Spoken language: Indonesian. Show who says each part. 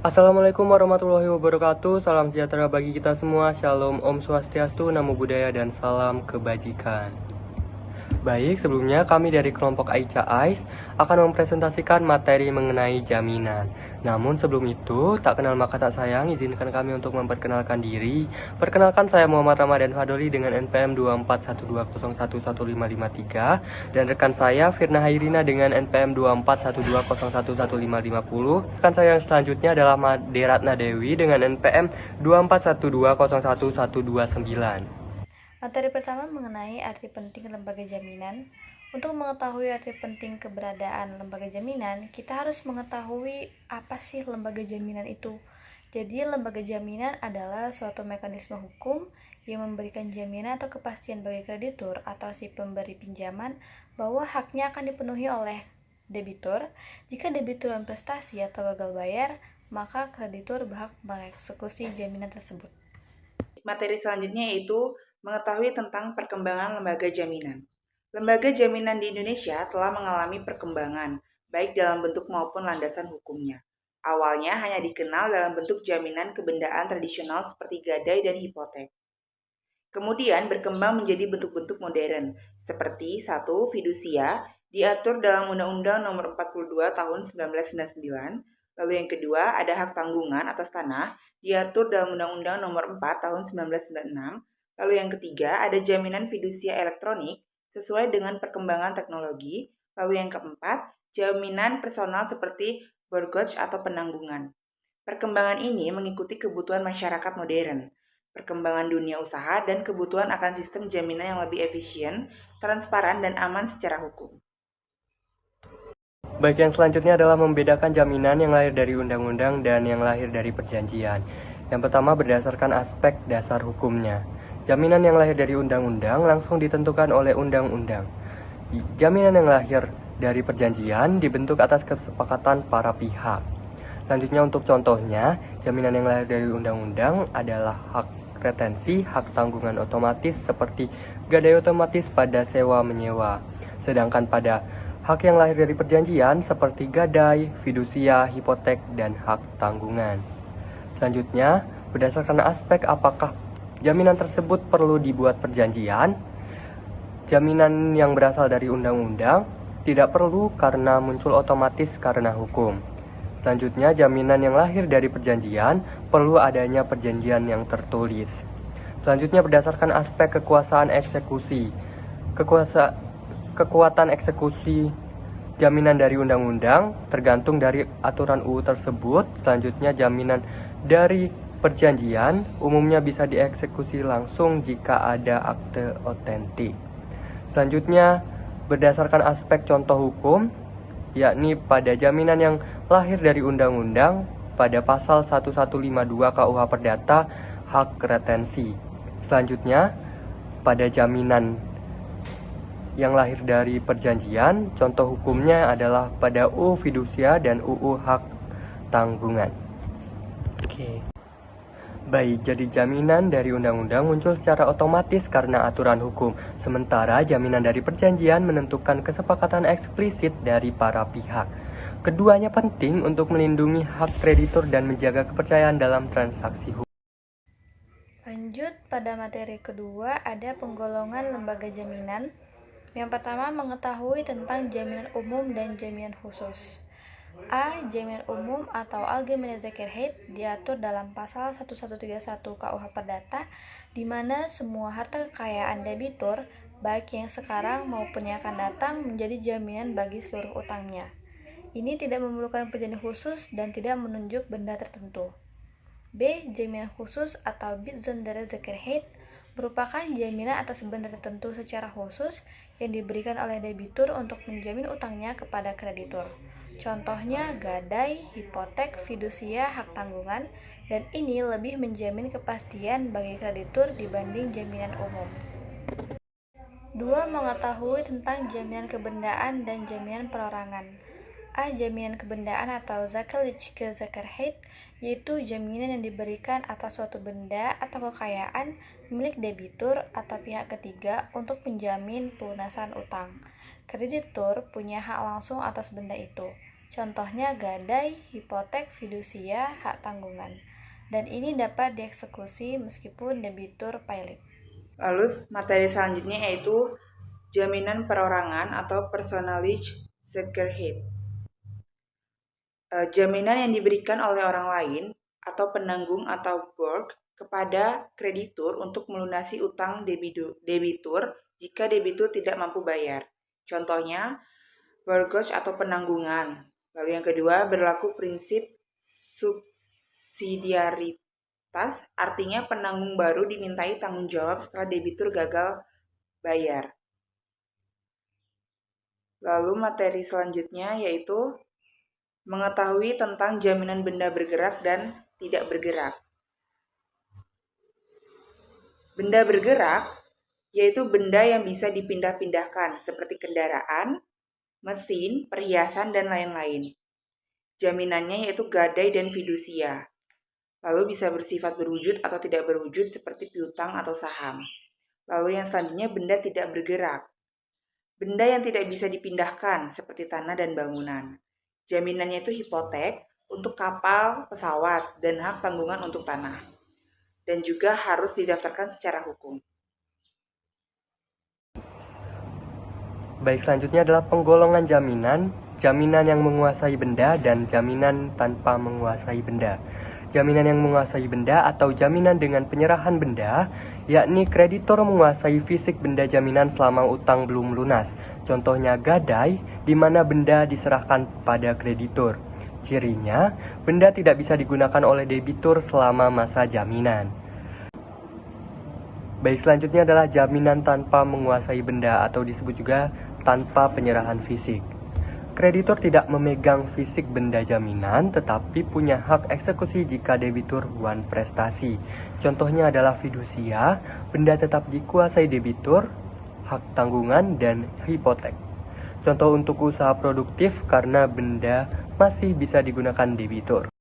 Speaker 1: Assalamualaikum warahmatullahi wabarakatuh. Salam sejahtera bagi kita semua. Shalom, Om Swastiastu, Namo Buddhaya, dan salam kebajikan. Baik, sebelumnya kami dari kelompok Aicha Ais akan mempresentasikan materi mengenai jaminan. Namun sebelum itu, tak kenal maka tak sayang, izinkan kami untuk memperkenalkan diri. Perkenalkan, saya Muhammad Ramadan Fadoli dengan NPM 2412011553 dan rekan saya Firna Hairina dengan NPM 2412011550. Rekan saya yang selanjutnya adalah Made Ratna Dewi dengan NPM 2412011129.
Speaker 2: Materi pertama mengenai arti penting lembaga jaminan. Untuk mengetahui arti penting keberadaan lembaga jaminan, kita harus mengetahui apa sih lembaga jaminan itu. Jadi, lembaga jaminan adalah suatu mekanisme hukum yang memberikan jaminan atau kepastian bagi kreditur atau si pemberi pinjaman bahwa haknya akan dipenuhi oleh debitur. Jika debitur prestasi atau gagal bayar, maka kreditur berhak mengeksekusi jaminan tersebut.
Speaker 3: Materi selanjutnya yaitu mengetahui tentang perkembangan lembaga jaminan. Lembaga jaminan di Indonesia telah mengalami perkembangan, baik dalam bentuk maupun landasan hukumnya. Awalnya hanya dikenal dalam bentuk jaminan kebendaan tradisional seperti gadai dan hipotek. Kemudian berkembang menjadi bentuk-bentuk modern, seperti 1. Fidusia, diatur dalam Undang-Undang Nomor 42 Tahun 1999. Lalu yang kedua, ada hak tanggungan atas tanah, diatur dalam Undang-Undang Nomor 4 Tahun 1996. Lalu yang ketiga, ada jaminan fidusia elektronik sesuai dengan perkembangan teknologi. Lalu yang keempat, jaminan personal seperti mortgage atau penanggungan. Perkembangan ini mengikuti kebutuhan masyarakat modern, perkembangan dunia usaha, dan kebutuhan akan sistem jaminan yang lebih efisien, transparan, dan aman secara hukum.
Speaker 1: Baik, yang selanjutnya adalah membedakan jaminan yang lahir dari undang-undang dan yang lahir dari perjanjian. Yang pertama berdasarkan aspek dasar hukumnya. Jaminan yang lahir dari undang-undang langsung ditentukan oleh undang-undang. Jaminan yang lahir dari perjanjian dibentuk atas kesepakatan para pihak. Selanjutnya untuk contohnya, jaminan yang lahir dari undang-undang adalah hak retensi, hak tanggungan otomatis seperti gadai otomatis pada sewa-menyewa. Sedangkan pada hak yang lahir dari perjanjian seperti gadai, fidusia, hipotek, dan hak tanggungan. Selanjutnya, berdasarkan aspek apakah jaminan tersebut perlu dibuat perjanjian, jaminan yang berasal dari undang-undang tidak perlu karena muncul otomatis karena hukum. Selanjutnya, jaminan yang lahir dari perjanjian perlu adanya perjanjian yang tertulis. Selanjutnya, berdasarkan aspek kekuasaan eksekusi. Kekuatan eksekusi jaminan dari undang-undang tergantung dari aturan UU tersebut. Selanjutnya, jaminan dari perjanjian umumnya bisa dieksekusi langsung jika ada akte otentik. Selanjutnya, berdasarkan aspek contoh hukum, yakni pada jaminan yang lahir dari undang-undang pada pasal 1152 KUH Perdata, hak retensi. Selanjutnya, pada jaminan yang lahir dari perjanjian, contoh hukumnya adalah pada UU Fidusia dan UU Hak Tanggungan. Baik, jadi jaminan dari undang-undang muncul secara otomatis karena aturan hukum, sementara jaminan dari perjanjian menentukan kesepakatan eksplisit dari para pihak. Keduanya penting untuk melindungi hak kreditur dan menjaga kepercayaan dalam transaksi hukum.
Speaker 2: Lanjut, pada materi kedua ada penggolongan lembaga jaminan. Yang pertama, mengetahui tentang jaminan umum dan jaminan khusus. A. Jaminan umum atau Allgemeine Sicherheit diatur dalam pasal 1131 KUH Perdata, di mana semua harta kekayaan debitur, baik yang sekarang maupun yang akan datang, menjadi jaminan bagi seluruh utangnya. Ini tidak memerlukan perjanjian khusus dan tidak menunjuk benda tertentu. B. Jaminan khusus atau Besondere Sicherheit merupakan jaminan atas benda tertentu secara khusus yang diberikan oleh debitur untuk menjamin utangnya kepada kreditur. Contohnya gadai, hipotek, fidusia, hak tanggungan, dan ini lebih menjamin kepastian bagi kreditur dibanding jaminan umum. 2. Mengetahui tentang jaminan kebendaan dan jaminan perorangan. A. Jaminan kebendaan atau Sachliche Sicherheit, yaitu jaminan yang diberikan atas suatu benda atau kekayaan milik debitur atau pihak ketiga untuk menjamin pelunasan utang. Kreditur punya hak langsung atas benda itu. Contohnya gadai, hipotek, fidusia, hak tanggungan. Dan ini dapat dieksekusi meskipun debitur pilot.
Speaker 3: Lalu materi selanjutnya yaitu jaminan perorangan atau personalized security. Jaminan yang diberikan oleh orang lain atau penanggung atau borg kepada kreditur untuk melunasi utang debitur jika debitur tidak mampu bayar. Contohnya, mortgage atau penanggungan. Lalu yang kedua, berlaku prinsip subsidiaritas, artinya penanggung baru dimintai tanggung jawab setelah debitur gagal bayar. Lalu materi selanjutnya yaitu mengetahui tentang jaminan benda bergerak dan tidak bergerak. Benda bergerak yaitu benda yang bisa dipindah-pindahkan seperti kendaraan, mesin, perhiasan, dan lain-lain. Jaminannya yaitu gadai dan fidusia. Lalu bisa bersifat berwujud atau tidak berwujud seperti piutang atau saham. Lalu yang selanjutnya benda tidak bergerak. Benda yang tidak bisa dipindahkan seperti tanah dan bangunan. Jaminannya itu hipotek untuk kapal, pesawat, dan hak tanggungan untuk tanah. Dan juga harus didaftarkan secara hukum.
Speaker 1: Baik, selanjutnya adalah penggolongan jaminan, jaminan yang menguasai benda, dan jaminan tanpa menguasai benda. Jaminan yang menguasai benda atau jaminan dengan penyerahan benda, yakni kreditor menguasai fisik benda jaminan selama utang belum lunas. Contohnya gadai, di mana benda diserahkan pada kreditur. Cirinya, benda tidak bisa digunakan oleh debitur selama masa jaminan. Baik, selanjutnya adalah jaminan tanpa menguasai benda atau disebut juga tanpa penyerahan fisik. Kreditur tidak memegang fisik benda jaminan tetapi punya hak eksekusi jika debitur buan prestasi. Contohnya adalah fidusia, benda tetap dikuasai debitur, hak tanggungan, dan hipotek. Contoh untuk usaha produktif karena benda masih bisa digunakan debitur.